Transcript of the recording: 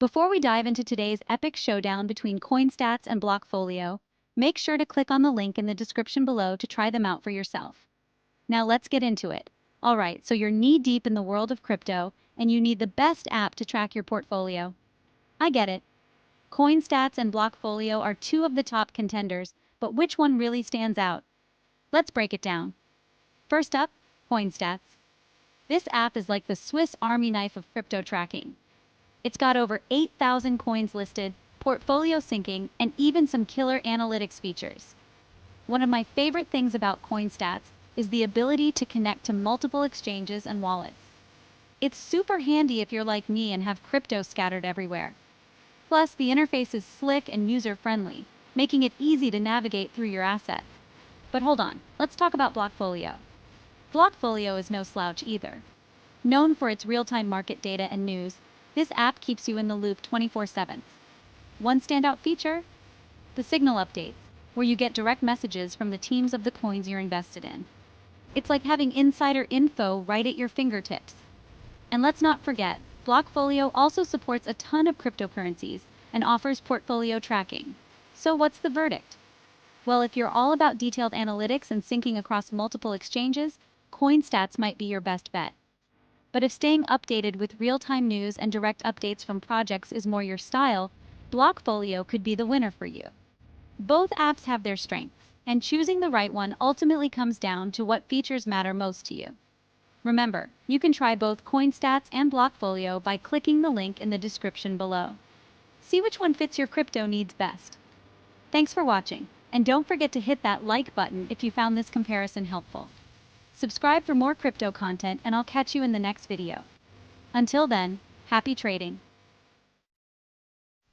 Before we dive into today's epic showdown between CoinStats and Blockfolio, make sure to click on the link in the description below to try them out for yourself. Now let's get into it. Alright, so you're knee-deep in the world of crypto, and you need the best app to track your portfolio. I get it. CoinStats and Blockfolio are two of the top contenders, but which one really stands out? Let's break it down. First up, CoinStats. This app is like the Swiss Army knife of crypto tracking. It's got over 8,000 coins listed, portfolio syncing, and even some killer analytics features. One of my favorite things about CoinStats is the ability to connect to multiple exchanges and wallets. It's super handy if you're like me and have crypto scattered everywhere. Plus, the interface is slick and user-friendly, making it easy to navigate through your assets. But hold on, let's talk about Blockfolio. Blockfolio is no slouch either. Known for its real-time market data and news, this app keeps you in the loop 24/7. One standout feature? The signal updates, where you get direct messages from the teams of the coins you're invested in. It's like having insider info right at your fingertips. And let's not forget, Blockfolio also supports a ton of cryptocurrencies and offers portfolio tracking. So what's the verdict? Well, if you're all about detailed analytics and syncing across multiple exchanges, CoinStats might be your best bet. But if staying updated with real-time news and direct updates from projects is more your style, Blockfolio could be the winner for you. Both apps have their strengths, and choosing the right one ultimately comes down to what features matter most to you. Remember, you can try both CoinStats and Blockfolio by clicking the link in the description below. See which one fits your crypto needs best. Thanks for watching, and don't forget to hit that like button if you found this comparison helpful. Subscribe for more crypto content, and I'll catch you in the next video. Until then, happy trading.